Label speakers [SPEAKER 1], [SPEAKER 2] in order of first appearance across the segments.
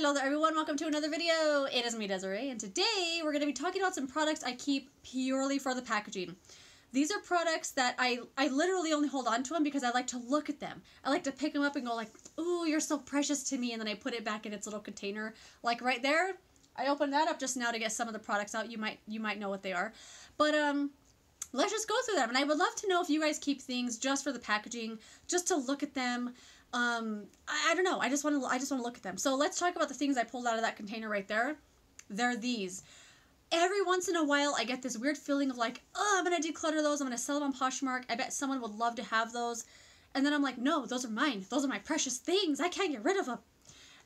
[SPEAKER 1] Hello there everyone, welcome to another video. It is me, Desiree, and today we're going to be talking about some products I keep purely for the packaging. These are products that I literally only hold on to them because I like to look at them. I like to pick them up and go like, ooh, you're so precious to me, and then I put it back in its little container. Like right there, I opened that up just now to get some of the products out. You might know what they are. But let's just go through them, and I would love to know if you guys keep things just for the packaging, just to look at them. I don't know. I just want to look at them. So let's talk about the things I pulled out of that container right there. They're these. Every once in a while, I get this weird feeling of like, oh, I'm going to declutter those. I'm going to sell them on Poshmark. I bet someone would love to have those. And then I'm like, no, those are mine. Those are my precious things. I can't get rid of them.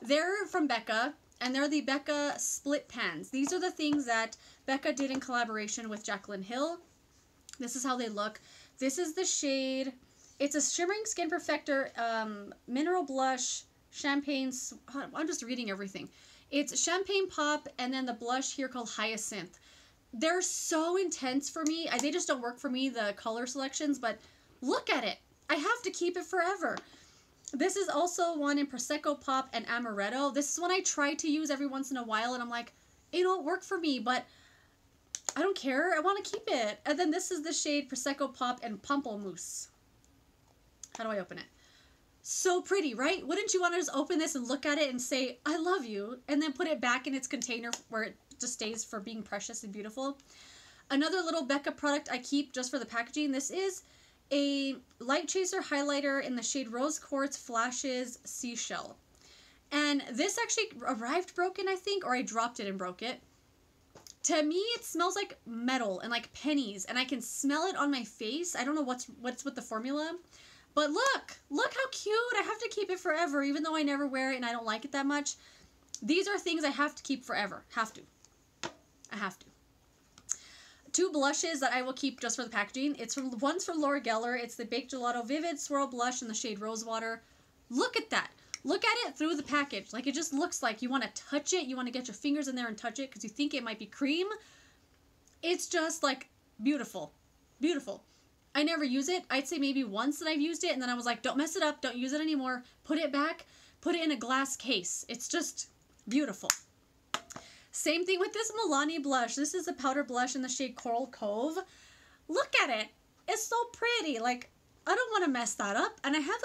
[SPEAKER 1] They're from Becca, and they're the Becca split pans. These are the things that Becca did in collaboration with Jaclyn Hill. This is how they look. This is the shade. It's a shimmering skin perfector, mineral blush, champagne. I'm just reading everything. It's champagne pop, and then the blush here called hyacinth. They're so intense for me. They just don't work for me, the color selections, but look at it. I have to keep it forever. This is also one in Prosecco Pop and Amaretto. This is one I try to use every once in a while, and I'm like, it don't work for me, but I don't care. I want to keep it. And then this is the shade Prosecco Pop and Pamplemousse. How do I open it? So pretty, right? Wouldn't you want to just open this and look at it and say, I love you, and then put it back in its container where it just stays for being precious and beautiful? Another little Becca product I keep just for the packaging. This is a light chaser highlighter in the shade Rose Quartz Flashes Seashell. And this actually arrived broken, I think, or I dropped it and broke it. To me, it smells like metal and like pennies, and I can smell it on my face. I don't know what's with the formula. But look how cute. I have to keep it forever, even though I never wear it and I don't like it that much. These are things I have to keep forever. Have to. I have to. Two blushes that I will keep just for the packaging. One's from Laura Geller. It's the Baked Gelato Vivid Swirl Blush in the shade Rosewater. Look at that. Look at it through the package. Like, it just looks like you want to touch it. You want to get your fingers in there and touch it because you think it might be cream. It's just, like, beautiful. Beautiful. I never use it. I'd say maybe once that I've used it, and then I was like, don't mess it up, don't use it anymore, put it back, put it in a glass case. It's just beautiful. Same thing with this Milani blush. This is a powder blush in the shade Coral Cove. Look at it. It's so pretty. Like, I don't want to mess that up. And I have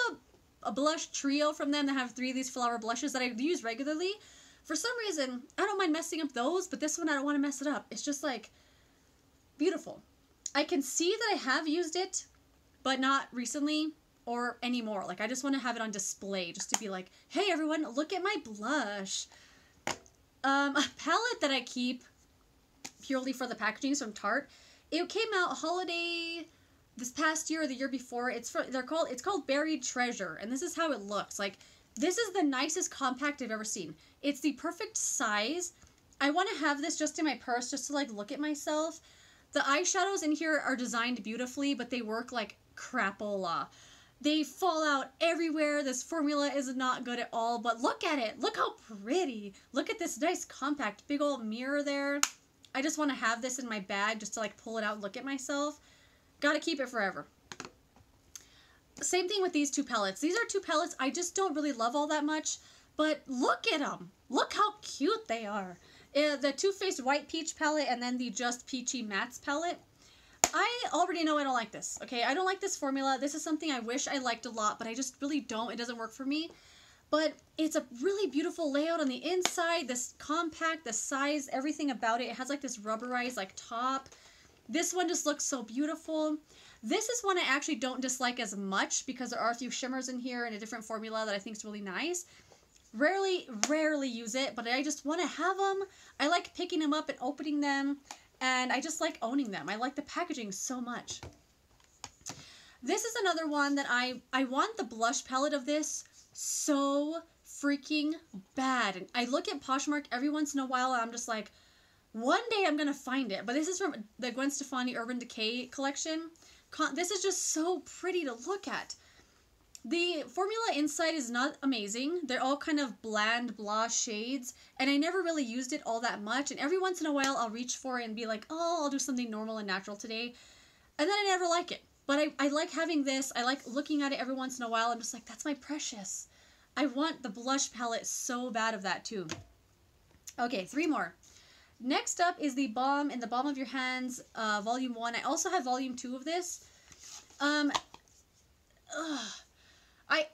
[SPEAKER 1] a blush trio from them that have 3 of these flower blushes that I use regularly. For some reason, I don't mind messing up those, but this one I don't want to mess it up. It's just like beautiful. I can see that I have used it, but not recently or anymore. Like, I just want to have it on display just to be like, hey everyone, look at my blush. A palette that I keep purely for the packaging is from Tarte. It came out holiday this past year or the year before. It's called Buried Treasure, and this is how it looks. Like, this is the nicest compact I've ever seen. It's the perfect size. I want to have this just in my purse just to like look at myself. The eyeshadows in here are designed beautifully, but they work like crapola. They fall out everywhere. This formula is not good at all, but look at it. Look how pretty. Look at this nice compact big old mirror there. I just want to have this in my bag just to like pull it out and look at myself. Gotta keep it forever. Same thing with these 2 palettes. These are 2 palettes I just don't really love all that much, but look at them. Look how cute they are. The Too Faced White Peach palette, and then the Just Peachy Mattes palette. I already know I don't like this, okay? I don't like this formula. This is something I wish I liked a lot, but I just really don't. It doesn't work for me. But it's a really beautiful layout on the inside. This compact, the size, everything about it. It has like this rubberized like top. This one just looks so beautiful. This is one I actually don't dislike as much because there are a few shimmers in here and a different formula that I think is really nice. Rarely use it, but I just want to have them. I like picking them up and opening them, and I just like owning them. I like the packaging so much. This is another one that I want the blush palette of this so freaking bad. And I look at Poshmark every once in a while, and I'm just like, one day I'm going to find it. But this is from the Gwen Stefani Urban Decay collection. This is just so pretty to look at. The formula inside is not amazing. They're all kind of bland, blah shades, and I never really used it all that much, and every once in a while I'll reach for it and be like, oh, I'll do something normal and natural today, and then I never like it. But I like having this. I like looking at it every once in a while. I'm just like, that's my precious. I want the blush palette so bad of that too. Okay, 3 more. Next up is the Balm in the Balm of Your Hands, Volume 1. I also have Volume 2 of this. I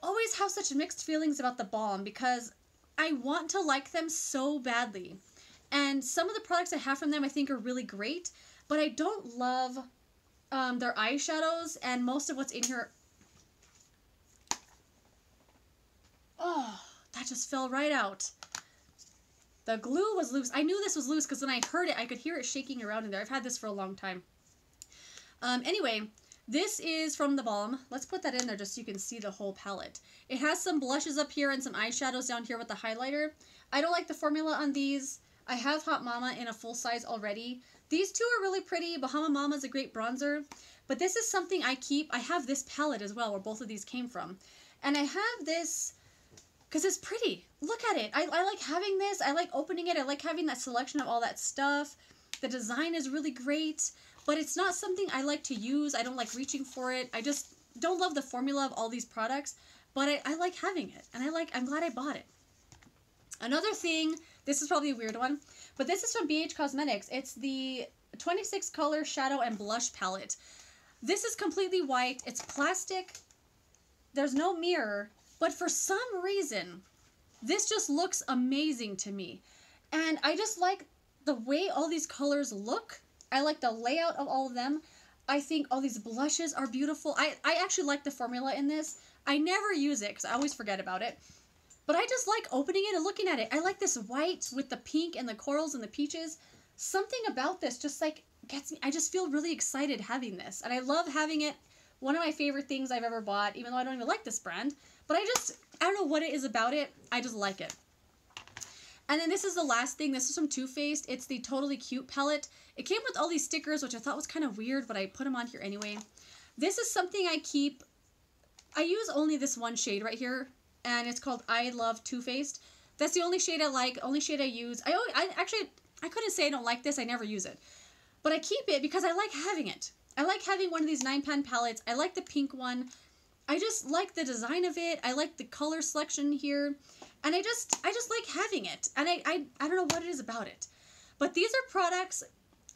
[SPEAKER 1] always have such mixed feelings about the Balm because I want to like them so badly. And some of the products I have from them I think are really great, but I don't love their eyeshadows, and most of what's in here... Oh, that just fell right out. The glue was loose. I knew this was loose because when I heard it, I could hear it shaking around in there. I've had this for a long time. Anyway, this is from the Balm. Let's put that in there just so you can see the whole palette. It has some blushes up here and some eyeshadows down here with the highlighter. I don't like the formula on these. I have Hot Mama in a full size already. These two are really pretty. Bahama Mama is a great bronzer. But this is something I keep. I have this palette as well where both of these came from. And I have this because it's pretty. Look at it. I like having this. I like opening it. I like having that selection of all that stuff. The design is really great. But it's not something I like to use. I don't like reaching for it. I just don't love the formula of all these products. But I like having it. And I'm glad I bought it. Another thing, this is probably a weird one, but this is from BH Cosmetics. It's the 26 color shadow and blush palette. This is completely white. It's plastic. There's no mirror, but for some reason, this just looks amazing to me. And I just like the way all these colors look. I like the layout of all of them. I think all these blushes are beautiful. I actually like the formula in this. I never use it because I always forget about it. But I just like opening it and looking at it. I like this white with the pink and the corals and the peaches. Something about this just like gets me. I just feel really excited having this. And I love having it. One of my favorite things I've ever bought, even though I don't even like this brand. But I don't know what it is about it. I just like it. And then this is the last thing. This is from Too Faced. It's the Totally Cute palette. It came with all these stickers, which I thought was kind of weird, but I put them on here anyway. This is something I keep. I use only this one shade right here. And it's called I Love Too Faced. That's the only shade I like, only shade I use. I couldn't say I don't like this. I never use it. But I keep it because I like having it. I like having one of these 9-pan palettes. I like the pink one. I just like the design of it. I like the color selection here. And I just like having it. And I don't know what it is about it. But these are products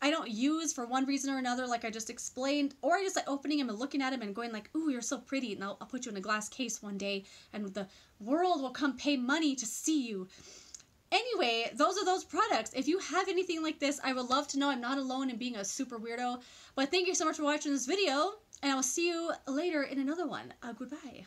[SPEAKER 1] I don't use for one reason or another, like I just explained, or I just like opening them and looking at them and going like, ooh, you're so pretty, and I'll put you in a glass case one day, and the world will come pay money to see you. Anyway, those are those products. If you have anything like this, I would love to know. I'm not alone in being a super weirdo. But thank you so much for watching this video, and I will see you later in another one. Goodbye.